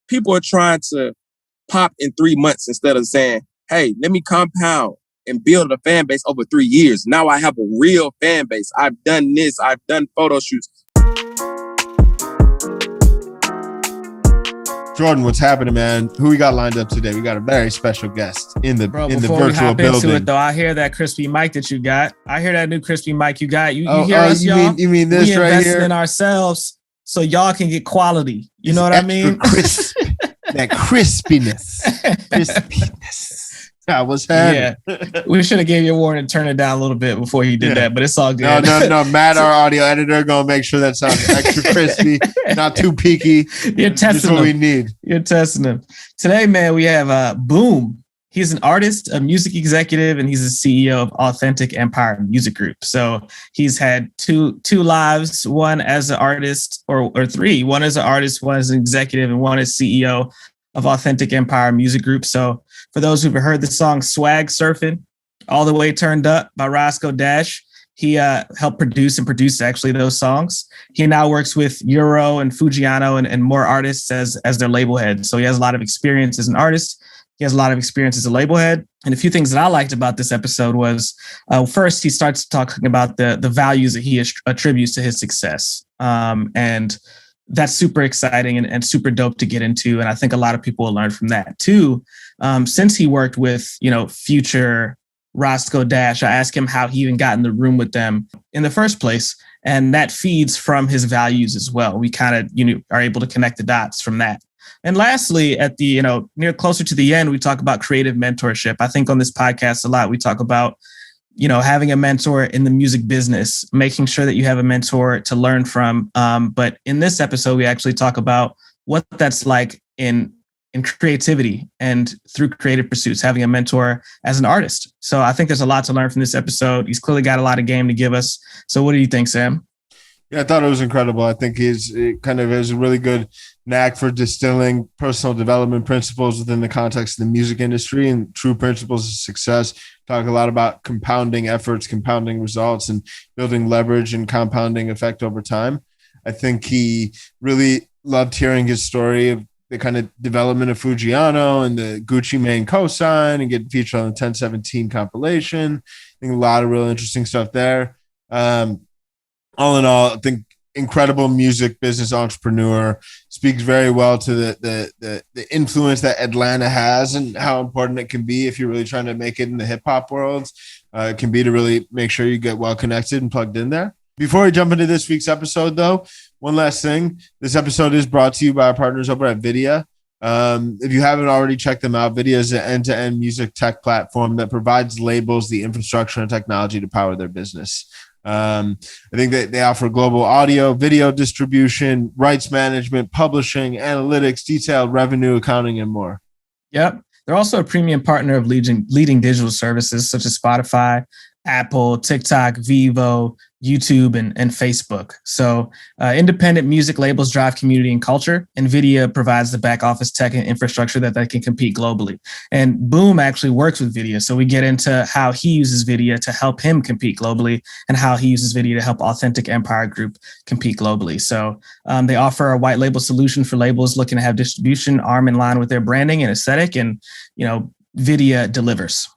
people are trying to pop in 3 months instead of saying, hey, let me compound and build a fan base over 3 years. Now I have a real fan base. I've done this. I've done photo shoots. Jordan, what's happening, man? Who we got lined up today? We got a very special guest in the virtual building. Into it, though, I hear that crispy mic that you got. I hear that new crispy mic you got. You hear us, y'all? You mean this we right here? We invested in ourselves so y'all can get quality. You know what I mean? Crisp. That crispiness. Yeah, what's happening? Yeah, we should have gave you a warning to turn it down a little bit before he did that, but it's all good. No. Matt, our audio editor, gonna make sure that sounds extra crispy, not too peaky. You're testing what we need. You're testing him. Today, man, we have Boom. He's an artist, a music executive, and he's the CEO of Authentic Empire Music Group. So he's had two lives, one as an artist, or three. One as an artist, one as an executive, and one as CEO of Authentic Empire Music Group. So for those who've heard the song Swag Surfing, All the Way Turned Up by Roscoe Dash, he helped produce actually those songs. He now works with Euro and Fujiano and more artists as their label head. So he has a lot of experience as an artist. He has a lot of experience as a label head. And a few things that I liked about this episode was, first, he starts talking about the values that he attributes to his success. And that's super exciting and super dope to get into. And I think a lot of people will learn from that too. Since he worked with, future Roscoe Dash, I asked him how he even got in the room with them in the first place. And that feeds from his values as well. We kind of, are able to connect the dots from that. And lastly, at the, near closer to the end, we talk about creative mentorship. I think on this podcast a lot, we talk about, having a mentor in the music business, making sure that you have a mentor to learn from. But in this episode, we actually talk about what that's like in creativity and through creative pursuits, having a mentor as an artist. So I think there's a lot to learn from this episode. He's clearly got a lot of game to give us. So what do you think, Sam? Yeah, I thought it was incredible. I think it kind of has a really good knack for distilling personal development principles within the context of the music industry and true principles of success. Talk a lot about compounding efforts, compounding results, and building leverage and compounding effect over time. I think he really loved hearing his story of the kind of development of Fujiano and the Gucci Mane cosign and getting featured on the 1017 compilation. I think a lot of real interesting stuff there. All in all, I think incredible music business entrepreneur, speaks very well to the influence that Atlanta has and how important it can be if you're really trying to make it in the hip hop world. It can be to really make sure you get well connected and plugged in there. Before we jump into this week's episode, though, one last thing. This episode is brought to you by our partners over at Vidya. If you haven't already checked them out, Vidya is an end-to-end music tech platform that provides labels the infrastructure and technology to power their business. I think that they offer global audio, video distribution, rights management, publishing, analytics, detailed revenue, accounting, and more. Yep. They're also a premium partner of leading digital services such as Spotify, Apple, TikTok, Vivo, YouTube, and Facebook. So independent music labels drive community and culture. NVIDIA provides the back office tech and infrastructure that they can compete globally. And Boom actually works with Vidya. So we get into how he uses Vidya to help him compete globally and how he uses Vidya to help Authentic Empire Group compete globally. So they offer a white label solution for labels looking to have distribution arm in line with their branding and aesthetic. And, Vidya delivers.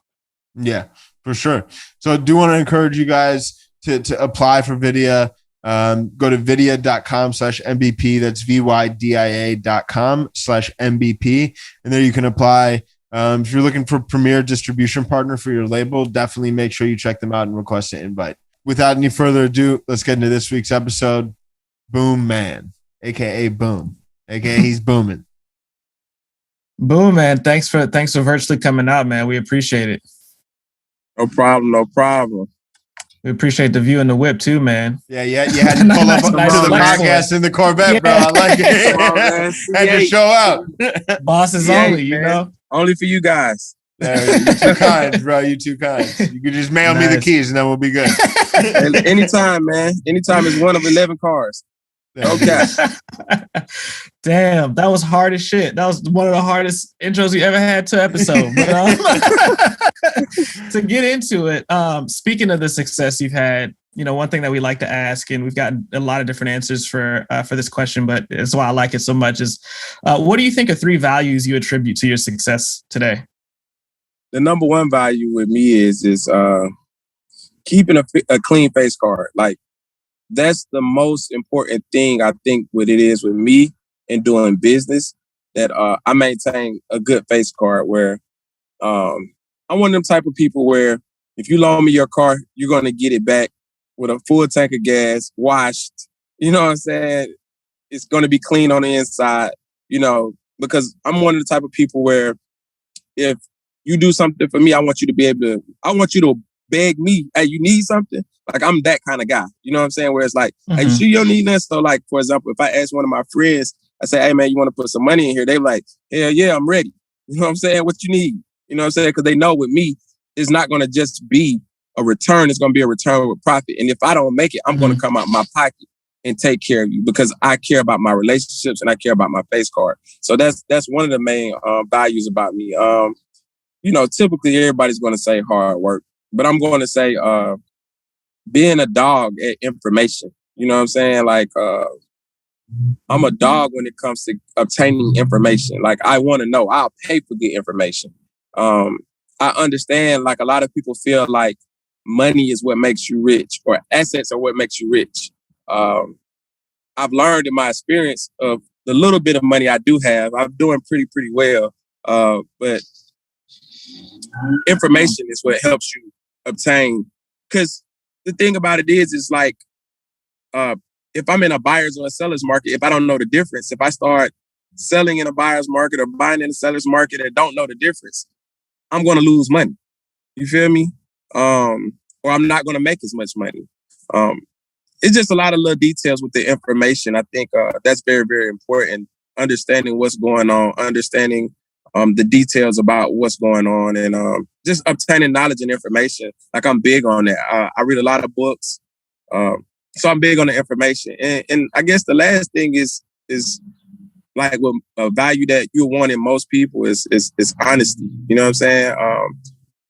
Yeah, for sure. So I do want to encourage you guys to apply for Vidya. Go to vidya.com/MVP. That's VYDIA.com/MVP. And there you can apply. If you're looking for a premier distribution partner for your label, definitely make sure you check them out and request an invite. Without any further ado, let's get into this week's episode. Boom Man, aka Boom, aka he's booming. Boom, man. Thanks for virtually coming out, man. We appreciate it. No problem. We appreciate the view and the whip too, man. Yeah. You had to pull up to the podcast in the Corvette, bro. I like it. On, had to show out. Bosses only, Only for you guys. You're too kind, bro. You're too kind. You can just mail me the keys and then we'll be good. Anytime, man. Anytime is one of 11 cars. Okay. Damn, that was hard as shit. That was one of the hardest intros we ever had to episode. But to get into it, speaking of the success you've had, one thing that we like to ask, and we've gotten a lot of different answers for this question, but it's why I like it so much, is what do you think are 3 values you attribute to your success today? The number one value with me is keeping a clean face card. Like, that's the most important thing, I think, what it is with me and doing business, that I maintain a good face card where I'm one of them type of people where if you loan me your car, you're going to get it back with a full tank of gas, washed. You know what I'm saying? It's going to be clean on the inside, because I'm one of the type of people where if you do something for me, I want you to beg me, hey, you need something? Like, I'm that kind of guy. You know what I'm saying? Where it's like, hey, you sure you don't need that? So, like, for example, if I ask one of my friends, I say, hey, man, you want to put some money in here? They like, hell yeah, I'm ready. You know what I'm saying? What you need? You know what I'm saying? Because they know with me, it's not going to just be a return. It's going to be a return with profit. And if I don't make it, I'm going to come out my pocket and take care of you because I care about my relationships and I care about my face card. So that's one of the main values about me. Typically everybody's going to say hard work, but I'm going to say being a dog at information. You know what I'm saying? Like, I'm a dog when it comes to obtaining information. Like, I want to know. I'll pay for good information. I understand, like, a lot of people feel like money is what makes you rich or assets are what makes you rich. I've learned in my experience of the little bit of money I do have, I'm doing pretty well. But information is what helps you obtain. Because the thing about it is like, if I'm in a buyer's or a seller's market, if I don't know the difference, if I start selling in a buyer's market or buying in a seller's market and don't know the difference, I'm going to lose money. You feel me? Or I'm not going to make as much money. It's just a lot of little details with the information. I think that's very, very important. Understanding what's going on, understanding the details about what's going on, and just obtaining knowledge and information. Like, I'm big on that. I read a lot of books. So I'm big on the information. And I guess the last thing is like what a value that you want in most people is honesty. You know what I'm saying?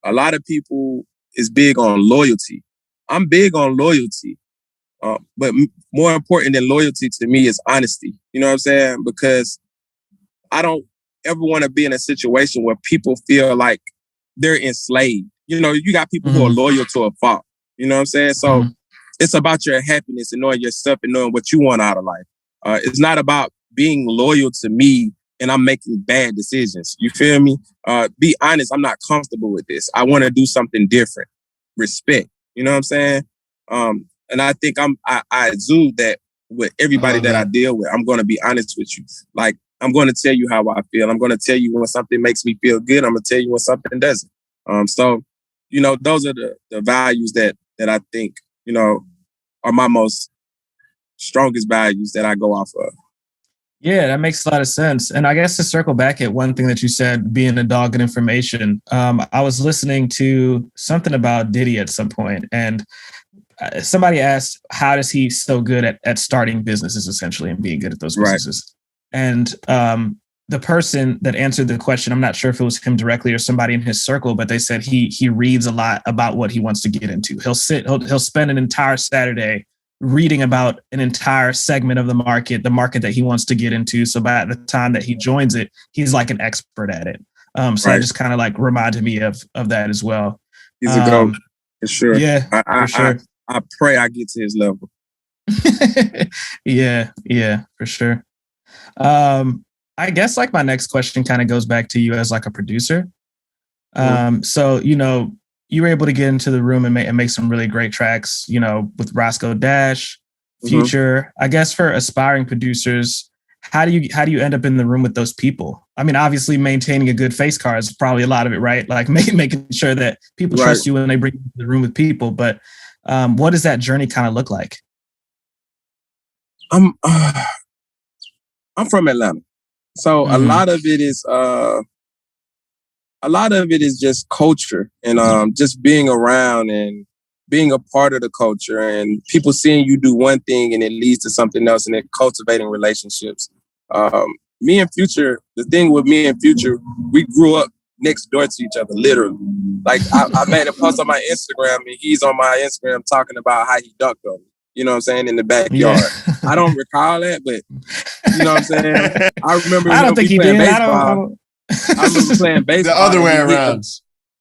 A lot of people is big on loyalty. I'm big on loyalty. But more important than loyalty to me is honesty. You know what I'm saying? Because I don't ever want to be in a situation where people feel like they're enslaved. You got people who are loyal to a fault. You know what I'm saying? So it's about your happiness and knowing yourself and knowing what you want out of life. It's not about being loyal to me and I'm making bad decisions. You feel me? Be honest. I'm not comfortable with this. I want to do something different. Respect. You know what I'm saying? And I think I exude that with everybody that I deal with. I'm going to be honest with you. Like, I'm going to tell you how I feel. I'm going to tell you when something makes me feel good. I'm going to tell you when something doesn't. So, those are the values that I think, are my most strongest values that I go off of. Yeah, that makes a lot of sense. And I guess to circle back at one thing that you said, being a dog in information, I was listening to something about Diddy at some point, and somebody asked, how is he so good at starting businesses, essentially, and being good at those businesses? Right. And the person that answered the question, I'm not sure if it was him directly or somebody in his circle, but they said he reads a lot about what he wants to get into. He'll spend an entire Saturday reading about an entire segment of the market that he wants to get into. So by the time that he joins it, he's like an expert at it. So that just kind of like reminded me of that as well. He's a GOAT, for sure. Yeah, for sure. I pray I get to his level. Yeah, for sure. I guess like my next question kind of goes back to you as like a producer. So, you were able to get into the room and make some really great tracks, with Roscoe Dash, Future. I guess for aspiring producers, how do you end up in the room with those people? I mean, obviously maintaining a good face card is probably a lot of it, right? Like making sure that people trust you when they bring you to the room with people. But what does that journey kind of look like? I'm from Atlanta, so a lot of it is just culture and just being around and being a part of the culture and people seeing you do one thing and it leads to something else and then cultivating relationships. Me and Future, the thing with me and Future, we grew up next door to each other, literally. Like I made a post on my Instagram, and he's on my Instagram talking about how he dunked on me. You know what I'm saying, in the backyard. Yeah. I don't recall that, but you know what I'm saying. I remember I don't think he playing did. baseball. I remember playing baseball. The other way around.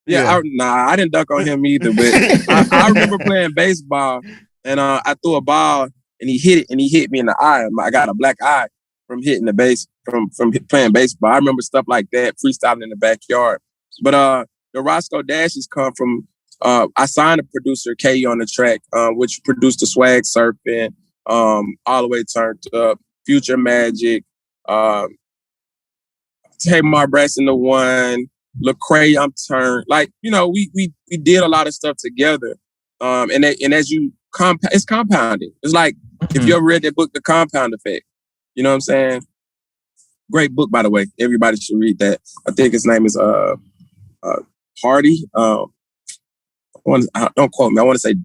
I didn't dunk on him either, but I remember playing baseball, and I threw a ball, and he hit it, and he hit me in the eye. I got a black eye from hitting the base, from playing baseball. I remember stuff like that, freestyling in the backyard. But the Roscoe Dashes come from, I signed a producer, K on the track, which produced the Swag Surfing, All the Way Turned Up, Future Magic, Tamar Braxton the One, Lecrae, I'm Turned. Like, you know, we did a lot of stuff together. And as you it's compounding. It's like, if you ever read that book, The Compound Effect, you know what I'm saying? Great book, by the way. Everybody should read that. I think his name is Hardy. Don't quote me. I want to say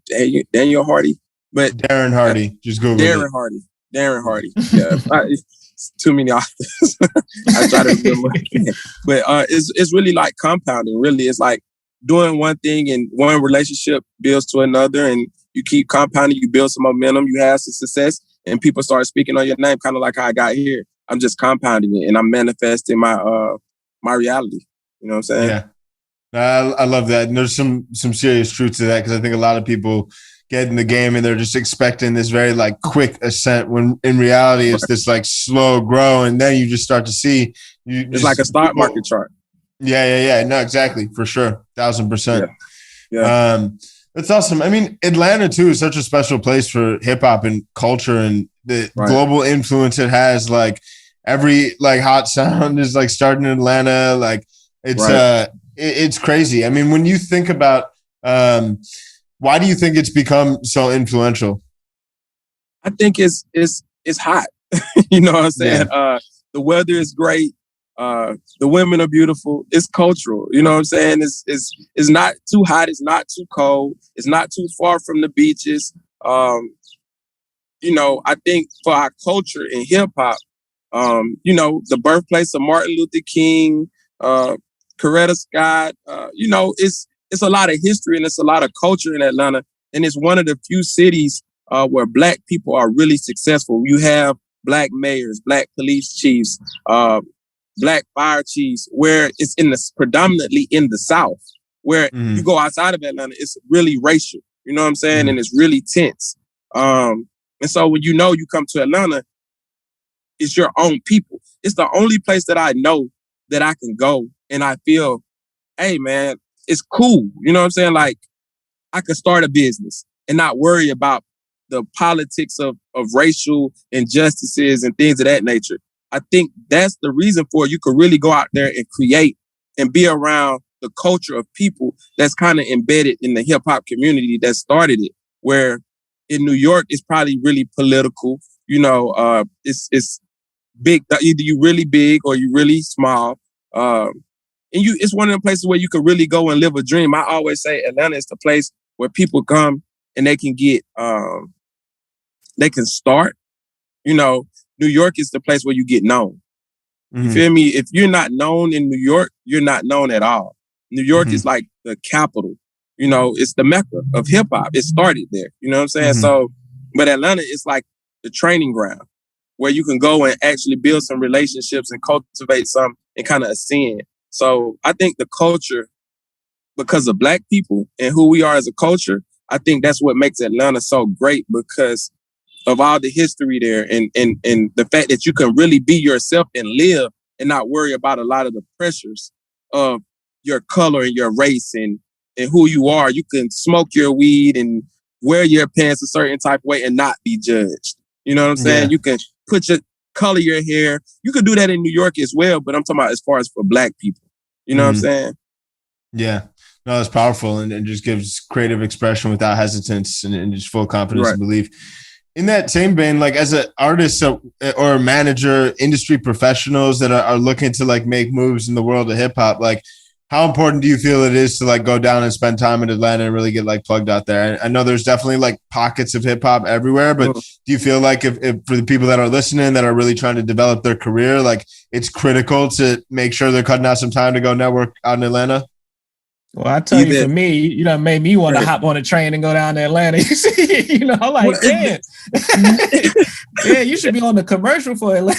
Daniel Hardy, but Darren Hardy. Just Google Darren Hardy. Darren Hardy. Yeah, it's too many authors. I try to remember, but it's really like compounding. Really, it's like doing one thing and one relationship builds to another, and you keep compounding. You build some momentum. You have some success, and people start speaking on your name, kind of like how I got here. I'm just compounding it, and I'm manifesting my my reality. You know what I'm saying? Yeah. I love that. And there's some serious truth to that, because I think a lot of people get in the game and they're just expecting this very like quick ascent, when in reality it's this like slow grow, and then you just start to see it's like a stock market chart. Yeah. No, exactly, for sure, 1,000%. Yeah. That's awesome. I mean, Atlanta too is such a special place for hip hop and culture, and the global influence it has. Like every like hot sound is like starting in Atlanta. Like it's crazy. I mean, when you think about, why do you think it's become so influential? I think it's hot. You know what I'm saying? Yeah. The weather is great. The women are beautiful. It's cultural. You know what I'm saying? It's not too hot. It's not too cold. It's not too far from the beaches. You know, I think for our culture in hip hop, you know, the birthplace of Martin Luther King, Coretta Scott, you know, it's a lot of history and it's a lot of culture in Atlanta. And it's one of the few cities where Black people are really successful. You have Black mayors, Black police chiefs, Black fire chiefs, where it's predominantly in the South, where you go outside of Atlanta, it's really racial. You know what I'm saying? And it's really tense. And so when you come to Atlanta, it's your own people. It's the only place that I know that I can go and I feel, hey man, it's cool. You know what I'm saying? Like, I could start a business and not worry about the politics of racial injustices and things of that nature. I think that's the reason for it. You could really go out there and create and be around the culture of people that's kind of embedded in the hip hop community that started it. Where in New York, it's probably really political. You know, it's big. Either you really big or you really small. And it's one of the places where you can really go and live a dream. I always say Atlanta is the place where people come and they can get, they can start. You know, New York is the place where you get known. You feel me? If you're not known in New York, you're not known at all. New York is like the capital. You know, it's the Mecca of hip hop. It started there. You know what I'm saying? So, but Atlanta is like the training ground where you can go and actually build some relationships and cultivate some and kind of ascend. So I think the culture, because of Black people and who we are as a culture, I think that's what makes Atlanta so great, because of all the history there and the fact that you can really be yourself and live and not worry about a lot of the pressures of your color and your race and who you are. You can smoke your weed and wear your pants a certain type of way and not be judged. You know what I'm saying? Yeah. You can color your hair. You could do that in New York as well, but I'm talking about as far as for Black people. You know what I'm saying? Yeah. No, it's powerful and just gives creative expression without hesitance and just full confidence and belief. In that same vein, like as an artist or manager, industry professionals that are looking to like make moves in the world of hip hop, like How important do you feel it is to like go down and spend time in Atlanta and really get like plugged out there? I know there's definitely like pockets of hip hop everywhere, but do you feel like if for the people that are listening that are really trying to develop their career, like it's critical to make sure they're cutting out some time to go network out in Atlanta? Well, I tell you, for me, you know, made me want to hop on a train and go down to Atlanta. You know, I'm like, man, yeah, you should be on the commercial for Atlanta.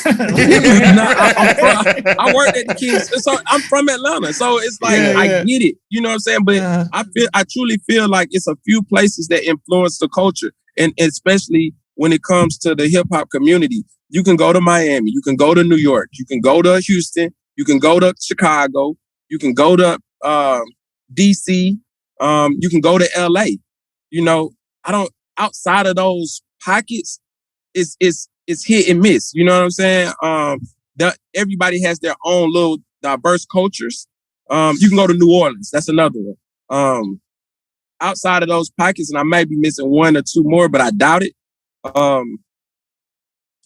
I worked at the Kings, so I'm from Atlanta, so it's like I get it. You know what I'm saying? But I truly feel like it's a few places that influence the culture, and especially when it comes to the hip hop community. You can go to Miami, you can go to New York, you can go to Houston, you can go to Chicago, you can go to DC, you can go to LA. You know, outside of those pockets, it's hit and miss. You know what I'm saying? Everybody has their own little diverse cultures. You can go to New Orleans. That's another one. Outside of those pockets, and I may be missing one or two more, but I doubt it.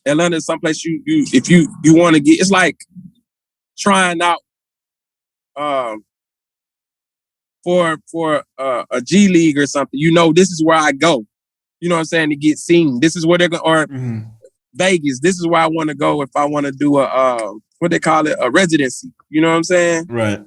Atlanta is someplace if you want to get. It's like trying out for a G League or something. You know, this is where I go. You know what I'm saying, to get seen. This is where they're going, or Vegas. This is where I want to go if I want to do what they call it, a residency. You know what I'm saying? Right.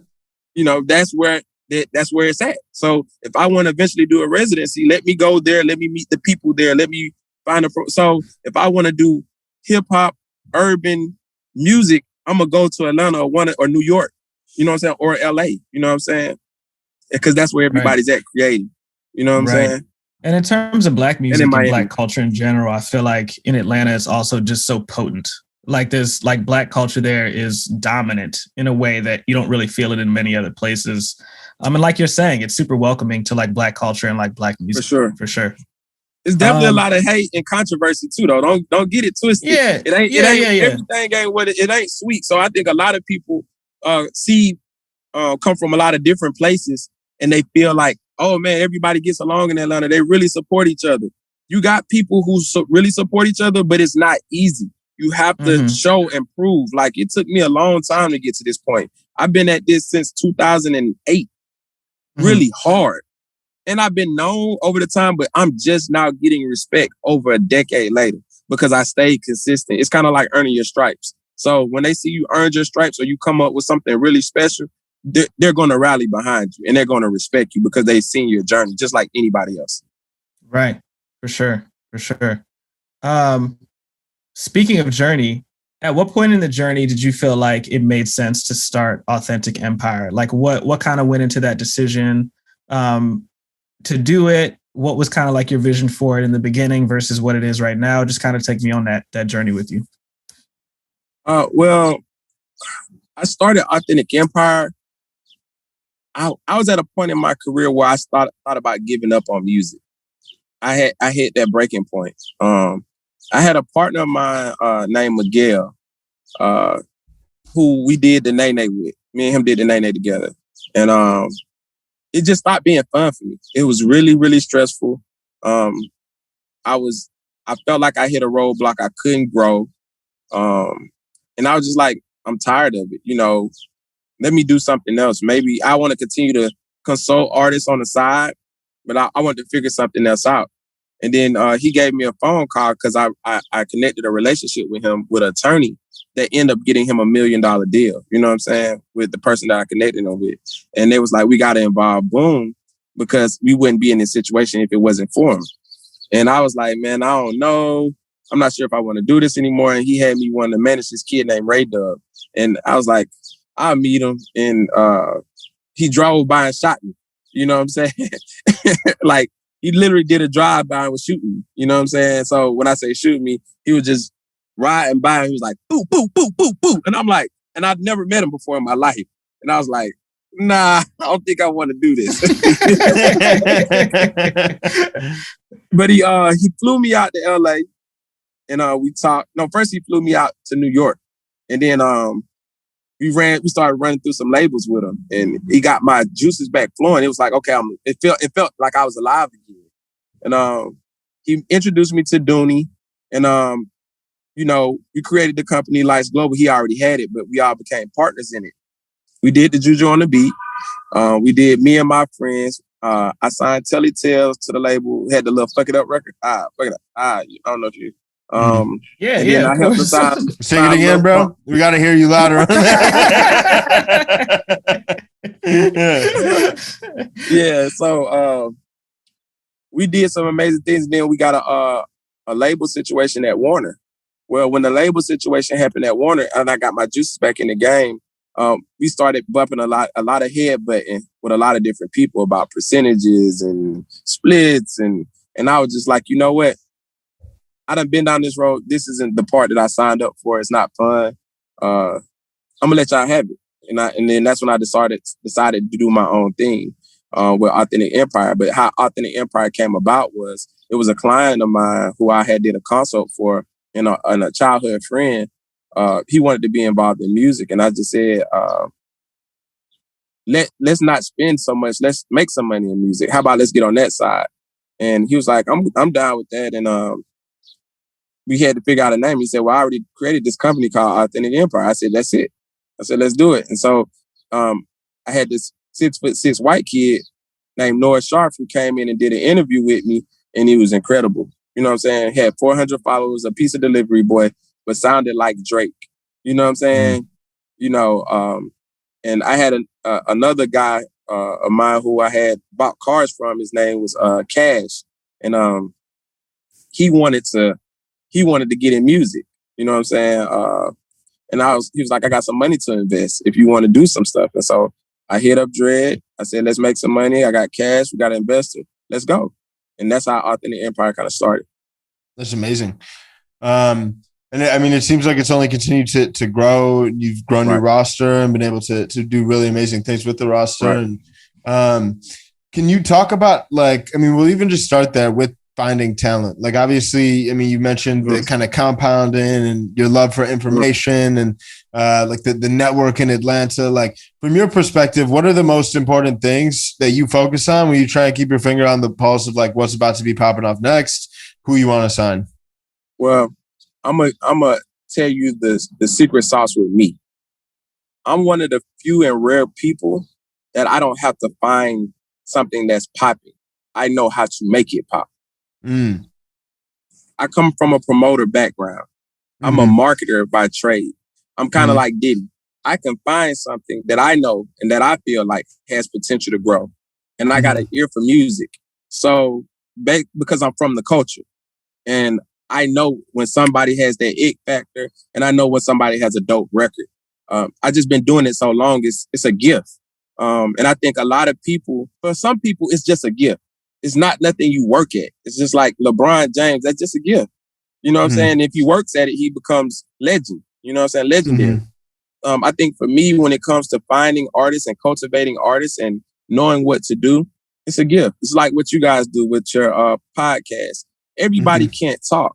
You know, that's where it's at. So if I want to eventually do a residency, let me go there. Let me meet the people there. Let me find so if I want to do hip hop, urban music, I'm gonna go to Atlanta or New York. You know what I'm saying? Or LA. You know what I'm saying? Because that's where everybody's at creating. You know what I'm saying? And in terms of Black music and Black culture in general, I feel like in Atlanta, it's also just so potent. Like there's like Black culture there is dominant in a way that you don't really feel it in many other places. And like you're saying, it's super welcoming to like Black culture and like Black music. For sure. It's definitely a lot of hate and controversy too, though. Don't get it twisted. Yeah. Everything ain't what it ain't sweet. So I think a lot of people come from a lot of different places, and they feel like, oh man, everybody gets along in Atlanta. They really support each other. You got people who really support each other, but it's not easy. You have to show and prove. Like, it took me a long time to get to this point. I've been at this since 2008, really hard. And I've been known over the time, but I'm just now getting respect over a decade later because I stayed consistent. It's kind of like earning your stripes. So when they see you earn your stripes or you come up with something really special, they're going to rally behind you and they're going to respect you because they've seen your journey just like anybody else. Right. For sure. Speaking of journey, at what point in the journey did you feel like it made sense to start Authentic Empire? Like what kind of went into that decision to do it? What was kind of like your vision for it in the beginning versus what it is right now? Just kind of take me on that journey with you. Well, I started Authentic Empire. I was at a point in my career where I thought about giving up on music. I hit that breaking point. I had a partner of mine named Miguel, who we did the Nay Nay with. Me and him did the Nay Nay together. And it just stopped being fun for me. It was really, really stressful. I felt like I hit a roadblock. I couldn't grow. And I was just like, I'm tired of it. You know, let me do something else. Maybe I want to continue to consult artists on the side, but I want to figure something else out. And then he gave me a phone call because I connected a relationship with him with an attorney that ended up getting him $1 million deal. You know what I'm saying? With the person that I connected him with. And they was like, we got to involve Boom because we wouldn't be in this situation if it wasn't for him. And I was like, man, I don't know. I'm not sure if I want to do this anymore. And he had me want to manage this kid named Ray Dub. And I was like, I'll meet him. And he drove by and shot me. You know what I'm saying? Like, he literally did a drive-by and was shooting me. You know what I'm saying? So when I say shoot me, he was just riding by and he was like, boo, boo, boo, boo, boo. And I'm like, and I'd never met him before in my life. And I was like, nah, I don't think I want to do this. But he flew me out to LA and we talked. No, first he flew me out to New York. And then we started running through some labels with him, and he got my juices back flowing. It was like, okay, it felt like I was alive again. And he introduced me to Dooney, and you know, we created the company Lights Global. He already had it, but we all became partners in it. We did the Juju on the Beat, We did Me and My Friends. I signed Telly Tales to the label. Had the little Fuck It Up record. Fuck It Up. I don't know if you. Yeah, and yeah. then I helped to sign. Sing it again, bro. We got to hear you louder on that. Yeah. So we did some amazing things. Then we got a label situation at Warner. Well, when the label situation happened at Warner, and I got my juices back in the game, we started bumping a lot of headbutting with a lot of different people about percentages and splits, and I was just like, you know what? I done been down this road. This isn't the part that I signed up for. It's not fun. I'm gonna let y'all have it, and then that's when I decided to do my own thing with Authentic Empire. But how Authentic Empire came about was it was a client of mine who I had did a consult for, and a childhood friend. He wanted to be involved in music, and I just said, let's not spend so much. Let's make some money in music. How about let's get on that side? And he was like, I'm down with that. And we had to figure out a name. He said, well, I already created this company called Authentic Empire. I said, that's it. I said, let's do it. And so I had this 6'6" white kid named Noah Sharf who came in and did an interview with me, and he was incredible. You know what I'm saying? He had 400 followers, a piece of delivery boy, but sounded like Drake. You know what I'm saying? You know, and I had another guy of mine who I had bought cars from. His name was Cash, and he wanted to get in music. You know what I'm saying? And he was like, I got some money to invest if you want to do some stuff. And so I hit up Dread. I said, let's make some money. I got cash. We got an investor. Let's go. And that's how Authentic Empire kind of started. That's amazing. And I mean, it seems like it's only continued to grow. You've grown your roster and been able to do really amazing things with the roster. Right. And can you talk about, like, I mean, we'll even just start there with finding talent. Like, obviously, I mean, you mentioned the kind of compounding and your love for information and like the network in Atlanta. Like, from your perspective, what are the most important things that you focus on when you try and keep your finger on the pulse of like what's about to be popping off next, who you want to sign? Well, I'm a tell you the secret sauce with me. I'm one of the few and rare people that I don't have to find something that's popping. I know how to make it pop. I come from a promoter background. I'm a marketer by trade. I'm kind of like Diddy. I can find something that I know and that I feel like has potential to grow. And I got an ear for music. So because I'm from the culture and I know when somebody has that it factor and I know when somebody has a dope record. I just been doing it so long. It's a gift. And I think a lot of people, for some people, it's just a gift. It's not nothing you work at. It's just like LeBron James. That's just a gift. You know what I'm saying? If he works at it, he becomes legend. You know what I'm saying? Legendary. I think for me, when it comes to finding artists and cultivating artists and knowing what to do, it's a gift. It's like what you guys do with your podcast. Everybody can't talk.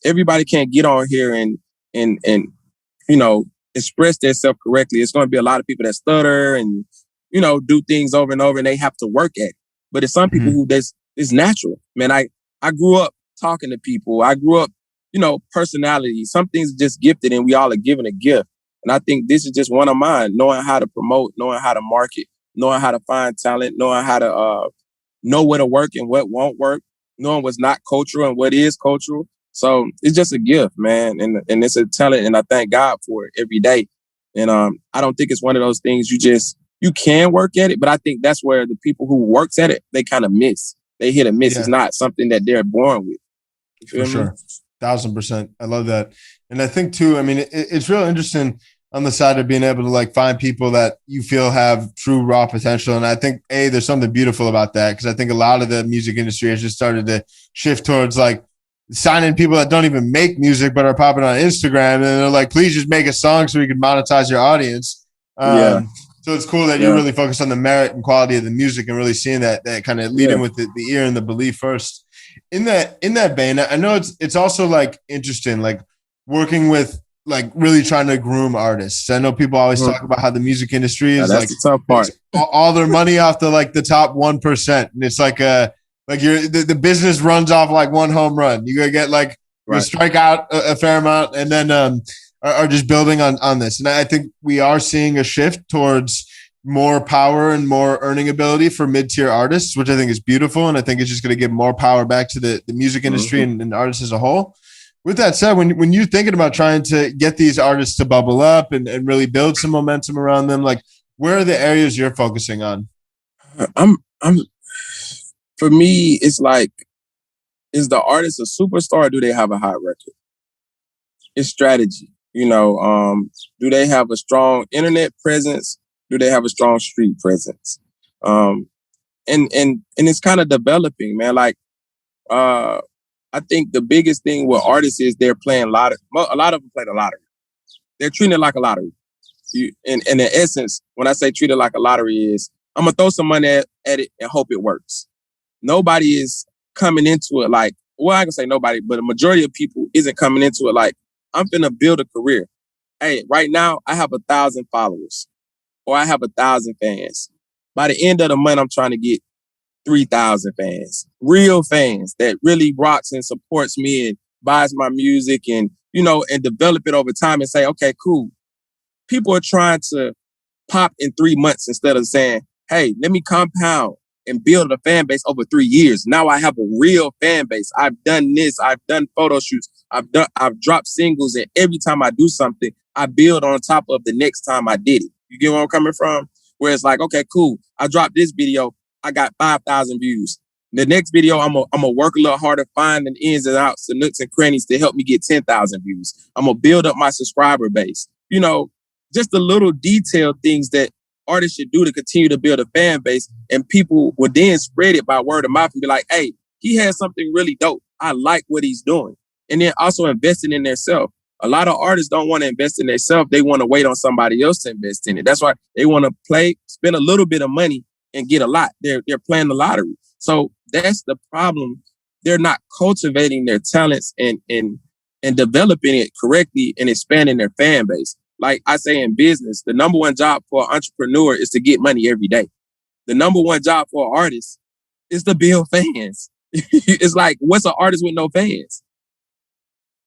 Everybody can't get on here and you know, express themselves correctly. It's going to be a lot of people that stutter and, you know, do things over and over and they have to work at it. But it's some people who it's natural. Man, I grew up talking to people. I grew up, you know, personality. Some things are just gifted and we all are given a gift. And I think this is just one of mine, knowing how to promote, knowing how to market, knowing how to find talent, knowing how to know what'll work and what won't work, knowing what's not cultural and what is cultural. So it's just a gift, man. And it's a talent. And I thank God for it every day. And I don't think it's one of those things you can work at it, but I think that's where the people who works at it, they kind of miss. They hit a miss. Yeah. It's not something that they're born with. For sure. 1,000%. I love that. And I think too, I mean, it's real interesting on the side of being able to like find people that you feel have true raw potential. And I think there's something beautiful about that. Cause I think a lot of the music industry has just started to shift towards like signing people that don't even make music, but are popping on Instagram. And they're like, please just make a song so we can monetize your audience. So it's cool that you really focus on the merit and quality of the music and really seeing that kind of leading with the ear and the belief first. In that vein, I know it's also like interesting, like working with like really trying to groom artists. I know people always talk about how the music industry is like the tough part. All their money off the like the top 1%, and it's like the business runs off like one home run. You gotta get like you strike out a fair amount, and then are just building on this. And I think we are seeing a shift towards more power and more earning ability for mid-tier artists, which I think is beautiful. And I think it's just going to give more power back to the music industry and artists as a whole. With that said, when you're thinking about trying to get these artists to bubble up and really build some momentum around them, like where are the areas you're focusing on? For me, it's like, is the artist a superstar or do they have a hot record? It's strategy. Do they have a strong internet presence? Do they have a strong street presence? And it's kind of developing, man. Like, I think the biggest thing with artists is they're playing lottery. A lot of them play the lottery. They're treating it like a lottery. In essence, when I say treat it like a lottery is, I'm going to throw some money at it and hope it works. Nobody is coming into it like, well, I can say nobody, but a majority of people isn't coming into it like, I'm finna build a career. Hey, right now, I have 1,000 followers or I have 1,000 fans. By the end of the month, I'm trying to get 3,000 fans, real fans that really rocks and supports me and buys my music and develop it over time and say, okay, cool. People are trying to pop in 3 months instead of saying, hey, let me compound and build a fan base over 3 years. Now I have a real fan base. I've done this. I've done photo shoots. I've dropped singles, and every time I do something, I build on top of the next time I did it. You get where I'm coming from? Where it's like, okay, cool. I dropped this video. I got 5,000 views. The next video, I'm gonna work a little harder, find the ins and outs, the nooks and crannies to help me get 10,000 views. I'm gonna build up my subscriber base. Just the little detailed things that artists should do to continue to build a fan base, and people would then spread it by word of mouth and be like, hey, he has something really dope. I like what he's doing. And then also investing in themselves. A lot of artists don't want to invest in themselves. They want to wait on somebody else to invest in it. That's why they want to spend a little bit of money and get a lot. They're playing the lottery. So that's the problem. They're not cultivating their talents and developing it correctly and expanding their fan base. Like I say in business, the number one job for an entrepreneur is to get money every day. The number one job for an artist is to build fans. It's like, what's an artist with no fans?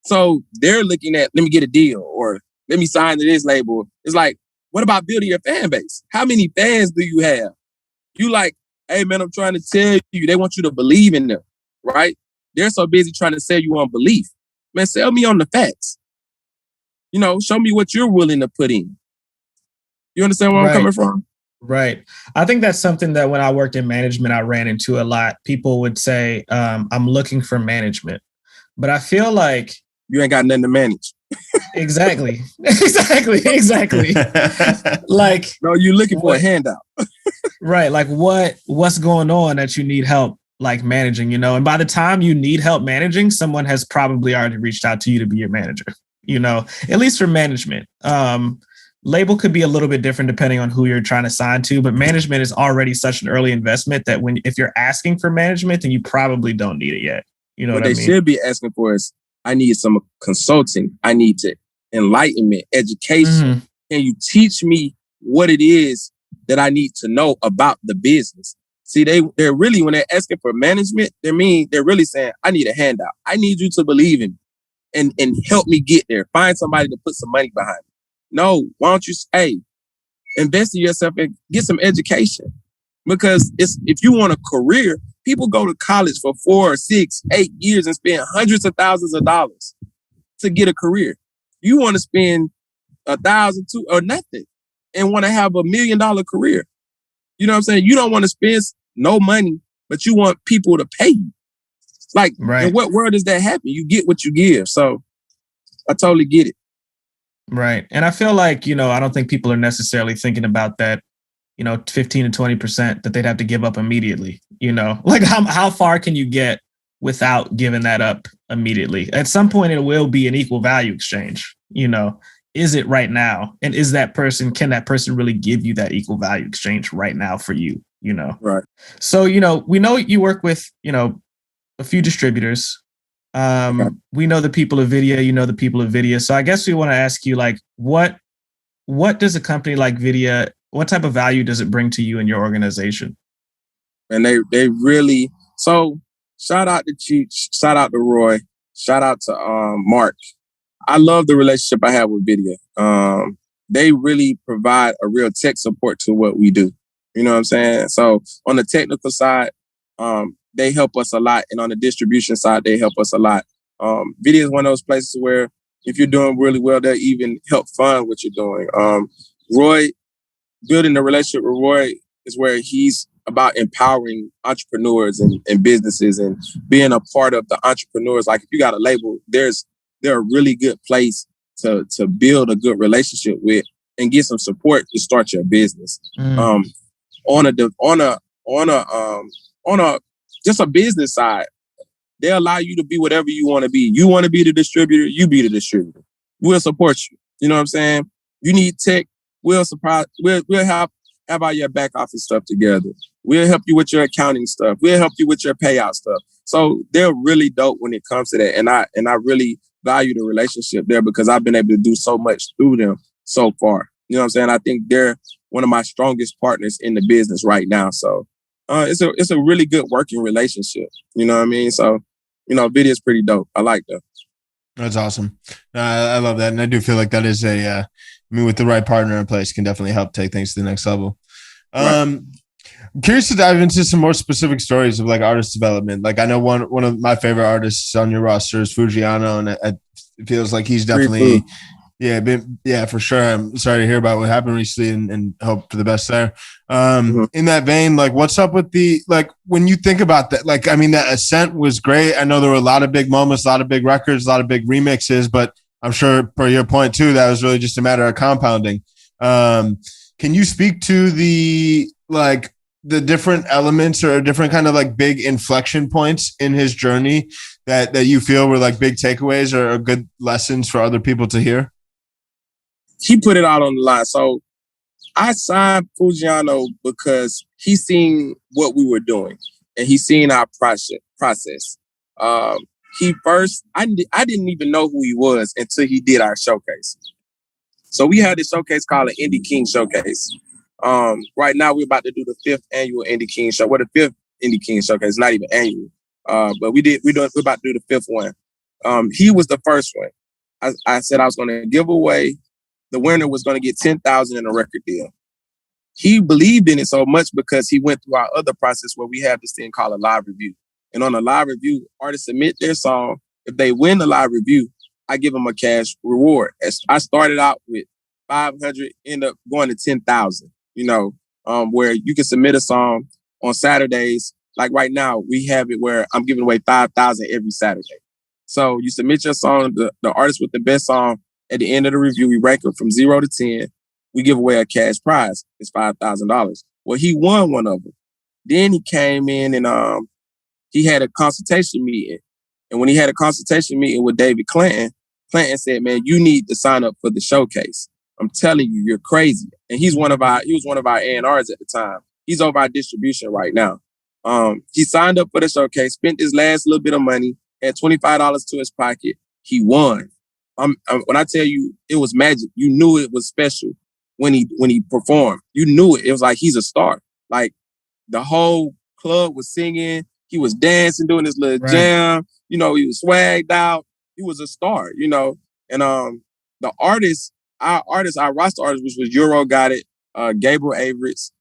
So they're looking at, let me get a deal or let me sign to this label. It's like, what about building your fan base? How many fans do you have? You like, hey man, I'm trying to tell you, they want you to believe in them, right? They're so busy trying to sell you on belief. Man, sell me on the facts. Show me what you're willing to put in. You understand where I'm coming from? Right. I think that's something that when I worked in management, I ran into a lot. People would say, I'm looking for management. But I feel like you ain't got nothing to manage. Exactly. Like, no, you're looking for a handout. Right. Like what's going on that you need help like managing, and by the time you need help managing, someone has probably already reached out to you to be your manager, at least for management. Label could be a little bit different depending on who you're trying to sign to, but management is already such an early investment that if you're asking for management, then you probably don't need it yet. What they should be asking for is, I need some consulting. I need enlightenment, education. Mm-hmm. Can you teach me what it is that I need to know about the business? See, they're really, when they're asking for management, they're really saying, I need a handout. I need you to believe in me and help me get there. Find somebody to put some money behind me. No, why don't you invest in yourself and get some education? Because if you want a career, people go to college for 4, 6, 8 years and spend hundreds of thousands of dollars to get a career. You want to spend 1,000 or nothing and want to have $1 million career. You know what I'm saying? You don't want to spend no money, but you want people to pay you. Like, right. In what world does that happen? You get what you give. So I totally get it. Right. And I feel like, I don't think people are necessarily thinking about that, 15 to 20% that they'd have to give up immediately, like how far can you get without giving that up immediately? At some point, it will be an equal value exchange, is it right now? And can that person really give you that equal value exchange right now for you, Right. So, we know you work with, a few distributors. Okay. We know the people of Vidya, the people of Vidya. So I guess we want to ask you, like, what does a company like Vidya, what type of value does it bring to you and your organization? And they really, so shout out to Cheech, shout out to Roy, shout out to Mark. I love the relationship I have with Vidya. they really provide a real tech support to what we do. You know what I'm saying? So on the technical side, they help us a lot. And on the distribution side, they help us a lot. Video is one of those places where if you're doing really well, they'll even help fund what you're doing. Roy, building a relationship with Roy is where he's about empowering entrepreneurs and businesses and being a part of the entrepreneurs. Like if you got a label, they're a really good place to build a good relationship with and get some support to start your business. On a just a business side, they allow you to be whatever you want to be. You want to be the distributor, you be the distributor. We'll support you. You know what I'm saying? You need tech, we'll have all your back office stuff together. We'll help you with your accounting stuff. We'll help you with your payout stuff. So they're really dope when it comes to that. And I really value the relationship there because I've been able to do so much through them so far. You know what I'm saying? I think they're one of my strongest partners in the business right now. So it's a really good working relationship. You know what I mean? So, video is pretty dope. I like that. That's awesome. I love that. And I do feel like that is with the right partner in place can definitely help take things to the next level. Right. I'm curious to dive into some more specific stories of like artist development. Like I know one of my favorite artists on your roster is Fujiano, and it feels like he's definitely, for sure. I'm sorry to hear about what happened recently and hope for the best there. In that vein, like what's up with when you think about that, like, I mean, that Ascent was great. I know there were a lot of big moments, a lot of big records, a lot of big remixes, but I'm sure per your point too, that was really just a matter of compounding. Can you speak to the different elements or different kind of like big inflection points in his journey that you feel were like big takeaways or good lessons for other people to hear? He put it out on the line. So I signed Fujiano because he seen what we were doing and he seen our process. I didn't even know who he was until he did our showcase. So we had this showcase called an Indie King Showcase. Right now we're about to do the 5th annual Indie King show. Well, the 5th Indie King Showcase, not even annual. But we're about to do the 5th one. He was the first one. I said I was going to give away. The winner was going to get $10,000 in a record deal. He believed in it so much because he went through our other process where we have this thing called a live review. And on a live review, artists submit their song. If they win the live review, I give them a cash reward. As I started out with 500, end up going to 10,000. Where you can submit a song on Saturdays. Like right now, we have it where I'm giving away 5,000 every Saturday. So you submit your song, the artist with the best song. At the end of the review, we rank them from 0 to 10. We give away a cash prize. It's $5,000. Well, he won one of them. Then he came in and he had a consultation meeting. And when he had a consultation meeting with David Clanton said, "Man, you need to sign up for the showcase. I'm telling you, you're crazy." And he was one of our A&Rs at the time. He's over our distribution right now. He signed up for the showcase, spent his last little bit of money, had $25 to his pocket. He won. When I tell you it was magic, you knew it was special when he performed. You knew it. It was like he's a star. Like the whole club was singing. He was dancing, doing his little jam. He was swagged out. He was a star, And the artists, our roster artists, which was Euro Got It, Gabriel Averett,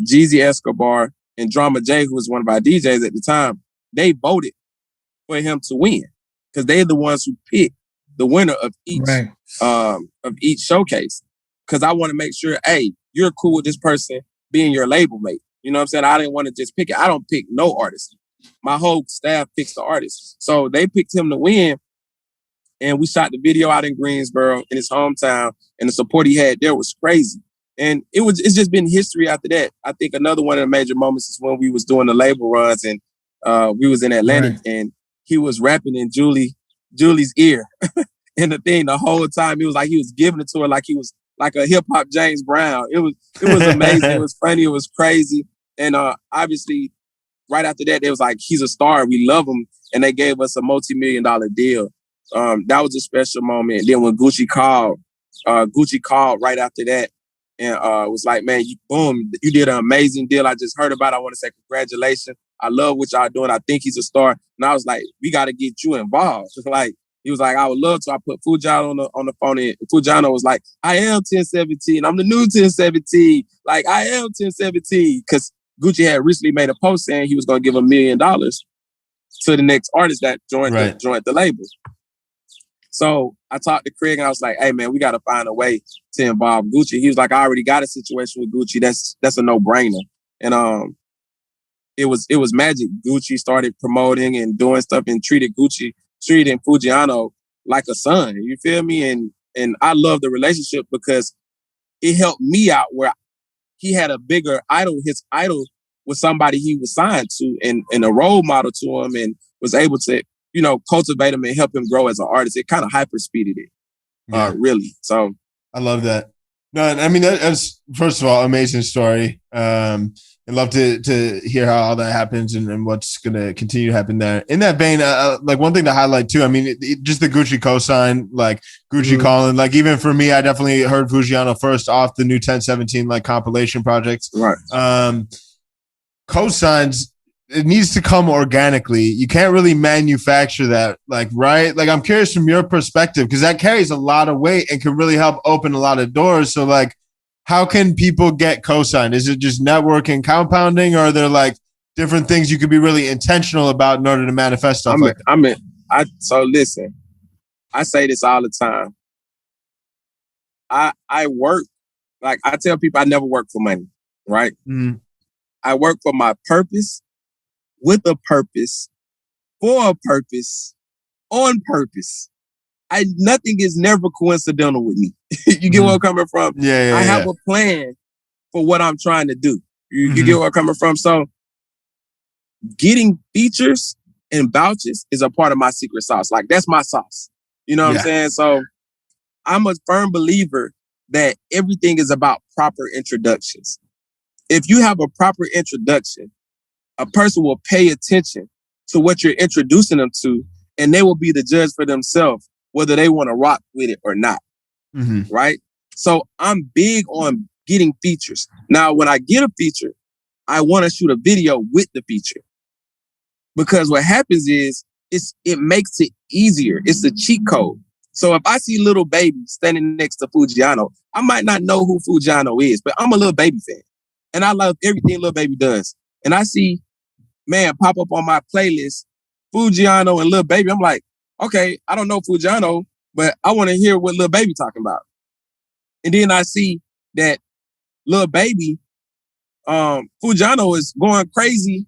Jeezy Escobar, and Drama J, who was one of our DJs at the time, they voted for him to win because they're the ones who picked the winner of each showcase. Because I want to make sure, hey, you're cool with this person being your label mate. You know what I'm saying? I didn't want to just pick it. I don't pick no artist. My whole staff picks the artist. So they picked him to win. And we shot the video out in Greensboro in his hometown. And the support he had there was crazy. And it's just been history after that. I think another one of the major moments is when we was doing the label runs and we was in Atlantic and he was rapping in Julie's ear. And the whole time it was like he was giving it to her like he was like a hip hop James Brown. It was amazing. It was funny. It was crazy. And obviously right after that, they was like, he's a star. We love him. And they gave us a multi-million-dollar deal. That was a special moment. And then when Gucci called right after that and was like, "Man, you did an amazing deal. I just heard about it. I want to say congratulations. I love what y'all doing. I think he's a star." And I was like, "We got to get you involved." Like, He was like, I would love to. I put Fujiano on the phone, and Fujiano was like, I am 1017. I'm the new 1017. Like, I am 1017. Because Gucci had recently made a post saying he was going to give $1 million to the next artist that joined the label. So I talked to Craig and I was like, hey, man, we got to find a way to involve Gucci. He was like, I already got a situation with Gucci. That's a no-brainer. And it was magic. Gucci started promoting and doing stuff and treating Fujiano like a son. You feel me? And I love the relationship because it helped me out where he had a bigger idol. His idol was somebody he was signed to and a role model to him, and was able to, cultivate him and help him grow as an artist. It kind of hyper speeded it, really. So I love that. No, I mean, that's, first of all, amazing story. I'd love to hear how all that happens and what's going to continue to happen there. In that vein, like one thing to highlight too, I mean, just the Gucci cosign, like Gucci calling, like even for me, I definitely heard Fujiano first off the new 1017 like compilation projects. Right. Cosigns, it needs to come organically. You can't really manufacture that, like, right? Like, I'm curious from your perspective, because that carries a lot of weight and can really help open a lot of doors. So, like, how can people get cosign? Is it just networking, compounding, or are there like different things you could be really intentional about in order to manifest stuff like that? So listen, I say this all the time. I work, like I tell people, I never work for money, right? Mm-hmm. I work for my purpose, with a purpose, for a purpose, on purpose. Nothing is never coincidental with me. You get where I'm coming from? Yeah. I have a plan for what I'm trying to do. You get where I'm coming from? So getting features and vouchers is a part of my secret sauce. Like, that's my sauce. You know what I'm saying? So I'm a firm believer that everything is about proper introductions. If you have a proper introduction, a person will pay attention to what you're introducing them to, and they will be the judge for themselves whether they want to rock with it or not. Right? So I'm big on getting features. Now, when I get a feature, I want to shoot a video with the feature. Because what happens is it makes it easier. It's a cheat code. So if I see Lil Baby standing next to Fujiano, I might not know who Fujiano is, but I'm a Lil Baby fan. And I love everything Lil Baby does. And I see, man, pop up on my playlist, Fujiano and Lil Baby. I'm like, okay, I don't know Fujiano, but I want to hear what Lil Baby talking about. And then I see that Lil Baby, Fujiano is going crazy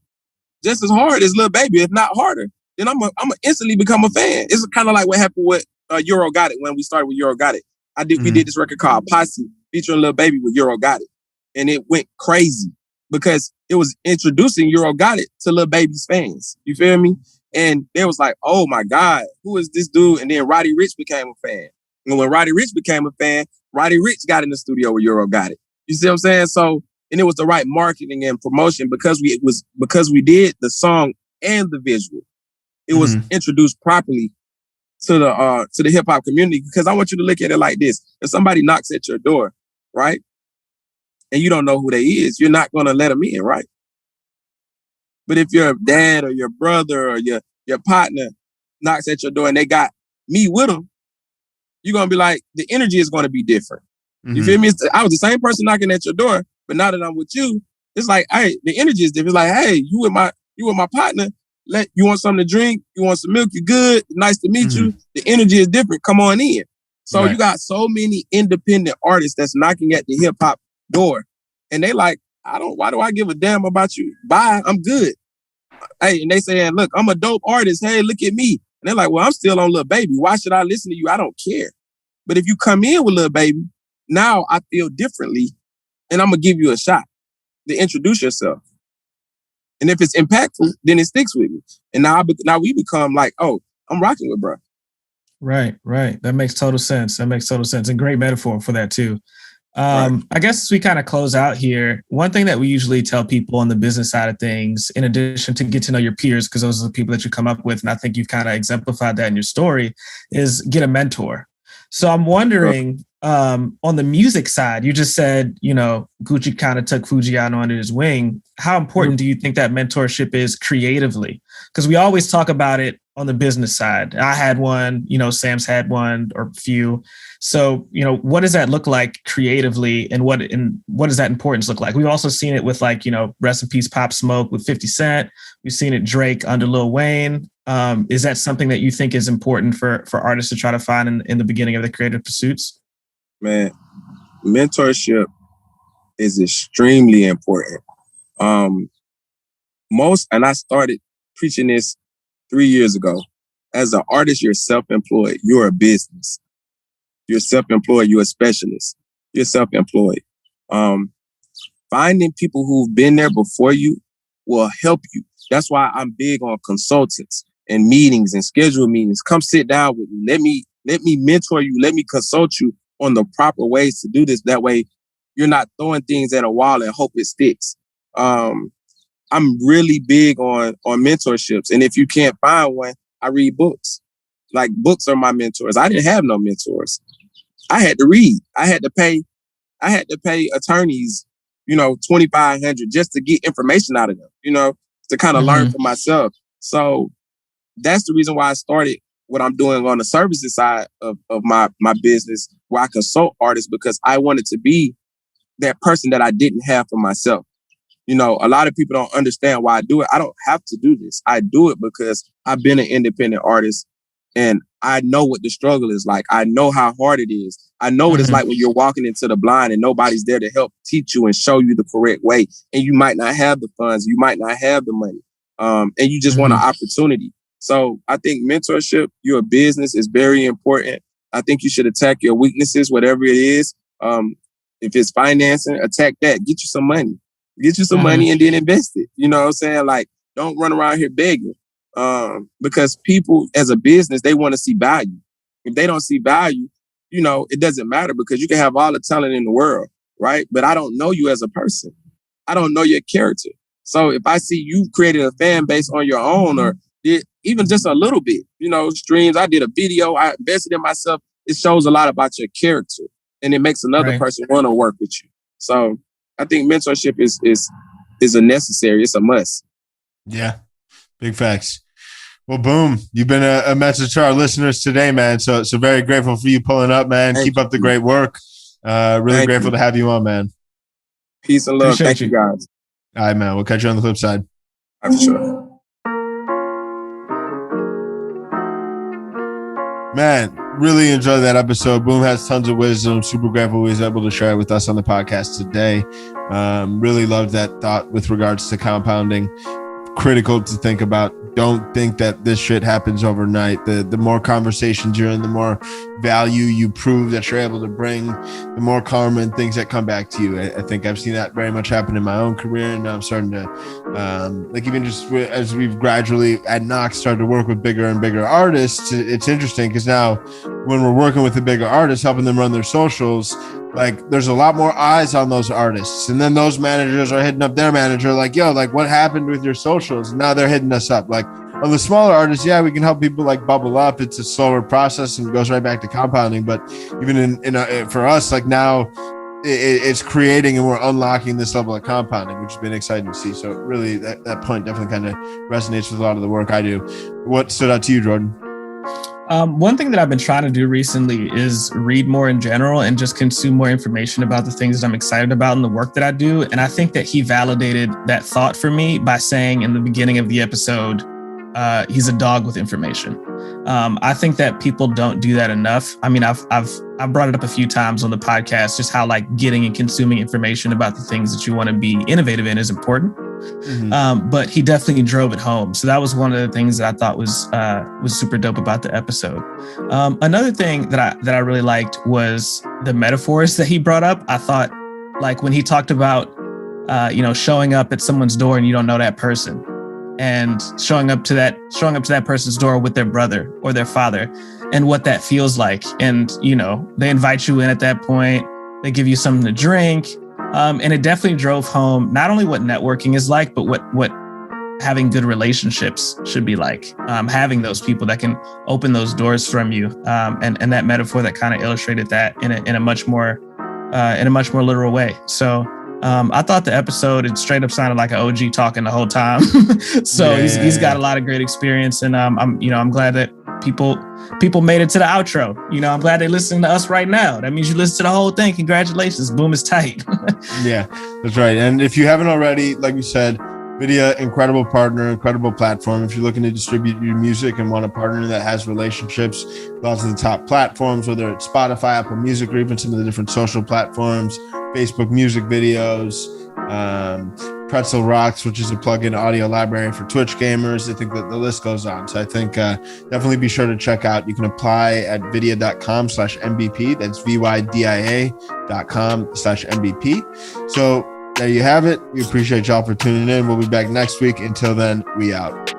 just as hard as Lil Baby, if not harder. Then I'm gonna instantly become a fan. It's kind of like what happened with Euro Got It when we started with Euro Got It. We did this record called Posse featuring Lil Baby with Euro Got It, and it went crazy because it was introducing Euro Got It to Lil Baby's fans. You feel me? And they was like, oh my God, who is this dude? And then Roddy Ricch became a fan. And when Roddy Ricch became a fan, Roddy Ricch got in the studio with Euro Got It. You see what I'm saying? So, and it was the right marketing and promotion because we did the song and the visual. It was introduced properly to the hip hop community, because I want you to look at it like this. If somebody knocks at your door, right? And you don't know who they is, you're not going to let them in, right? But if your dad or your brother or your partner knocks at your door and they got me with them, you're going to be like, the energy is going to be different. You feel me? I was the same person knocking at your door, but now that I'm with you, it's like, hey, the energy is different. It's like, hey, you with my partner. You want something to drink? You want some milk? You good? Nice to meet you. The energy is different. Come on in. So you got so many independent artists that's knocking at the hip hop door, and they like, why do I give a damn about you? Bye, I'm good. Hey, and they saying, look, I'm a dope artist. Hey, look at me. And they're like, well, I'm still on Lil Baby. Why should I listen to you? I don't care. But if you come in with Lil Baby, now I feel differently, and I'm gonna give you a shot to introduce yourself. And if it's impactful, then it sticks with me. And now we become like, oh, I'm rocking with bro. Right. That makes total sense. And great metaphor for that too. I guess as we kind of close out here, one thing that we usually tell people on the business side of things, in addition to get to know your peers, because those are the people that you come up with, and I think you've kind of exemplified that in your story, is get a mentor. So I'm wondering, on the music side, you just said, Gucci kind of took Fujiano under his wing. How important do you think that mentorship is creatively? Because we always talk about it on the business side. I had one, Sam's had one or a few. So, what does that look like creatively, and what does that importance look like? We've also seen it with rest in peace Pop Smoke with 50 Cent. We've seen it Drake under Lil Wayne. Is that something that you think is important for artists to try to find in the beginning of their creative pursuits? Man, mentorship is extremely important. And I started preaching this 3 years ago. As an artist, you're self-employed. You're a business. You're self-employed. You're a specialist. You're self-employed. Finding people who've been there before you will help you. That's why I'm big on consultants and meetings and scheduled meetings. Come sit down with me. Let me mentor you. Let me consult you on the proper ways to do this. That way, you're not throwing things at a wall and hope it sticks. I'm really big on mentorships. And if you can't find one, I read books. Like, books are my mentors. I didn't have no mentors. I had to read. I had to pay attorneys, $2,500 just to get information out of them, to kind of learn for myself. So that's the reason why I started what I'm doing on the services side of my business, where I consult artists, because I wanted to be that person that I didn't have for myself. A lot of people don't understand why I do it. I don't have to do this. I do it because I've been an independent artist and I know what the struggle is like. I know how hard it is. I know what it's like when you're walking into the blind and nobody's there to help teach you and show you the correct way. And you might not have the funds. You might not have the money. And you just want an opportunity. So I think mentorship, you're a business, is very important. I think you should attack your weaknesses, whatever it is. If it's financing, attack that. Get you some money. Get you some money and then invest it. You know what I'm saying? Like, don't run around here begging. Because people, as a business, they want to see value. If they don't see value, it doesn't matter, because you can have all the talent in the world, right? But I don't know you as a person. I don't know your character. So if I see you created a fan base on your own, or even just a little bit, streams, I did a video, I invested in myself, it shows a lot about your character, and it makes another person want to work with you. So I think mentorship is a necessary, it's a must. Yeah, big facts. Well, boom, you've been a message to our listeners today, man. So very grateful for you pulling up, man. Keep up the great work. Really grateful to have you on, man. Peace and love. Thank you, guys. All right, man. We'll catch you on the flip side. For sure. Man, really enjoyed that episode. Boom has tons of wisdom. Super grateful he was able to share it with us on the podcast today. Really loved that thought with regards to compounding. Critical to think about. Don't think that this shit happens overnight. The more conversations you're in, the more value you prove that you're able to bring, the more karma and things that come back to you. I think I've seen that very much happen in my own career, and now I'm starting to, even just as we've gradually at Knox started to work with bigger and bigger artists, it's interesting because now when we're working with the bigger artists, helping them run their socials, like, there's a lot more eyes on those artists. And then those managers are hitting up their manager like, yo, like, what happened with your socials? And now they're hitting us up. Like, on the smaller artists, yeah, we can help people like bubble up. It's a slower process and it goes right back to compounding. But even for us, like, now it's creating and we're unlocking this level of compounding, which has been exciting to see. So really that point definitely kind of resonates with a lot of the work I do. What stood out to you, Jordan? One thing that I've been trying to do recently is read more in general and just consume more information about the things that I'm excited about in the work that I do. And I think that he validated that thought for me by saying in the beginning of the episode, he's a dog with information. I think that people don't do that enough. I mean, I've brought it up a few times on the podcast, just how like getting and consuming information about the things that you want to be innovative in is important. But he definitely drove it home. So that was one of the things that I thought was super dope about the episode. Another thing that I really liked was the metaphors that he brought up. I thought, like, when he talked about, showing up at someone's door and you don't know that person, and showing up to that person's door with their brother or their father, and what that feels like. And, they invite you in at that point, they give you something to drink. And it definitely drove home not only what networking is like, but what having good relationships should be like. Having those people that can open those doors from you, and that metaphor that kind of illustrated that in a much more literal way. So I thought the episode, it straight up sounded like an OG talking the whole time. So he's got a lot of great experience, and I'm glad that people made it to the outro. I'm glad they listening to us right now. That means you listen to the whole thing. Congratulations, Boom is tight. Yeah, that's right. And if you haven't already, like we said, Vidya, incredible partner, incredible platform. If you're looking to distribute your music and want a partner that has relationships with lots of the top platforms, whether it's Spotify, Apple Music, or even some of the different social platforms, Facebook music videos, Pretzel Rocks, which is a plugin audio library for Twitch gamers. I think that the list goes on. So I think definitely be sure to check out. You can apply at vidya.com/MVP. That's VYDIA.com/MVP. So there you have it. We appreciate y'all for tuning in. We'll be back next week. Until then, we out.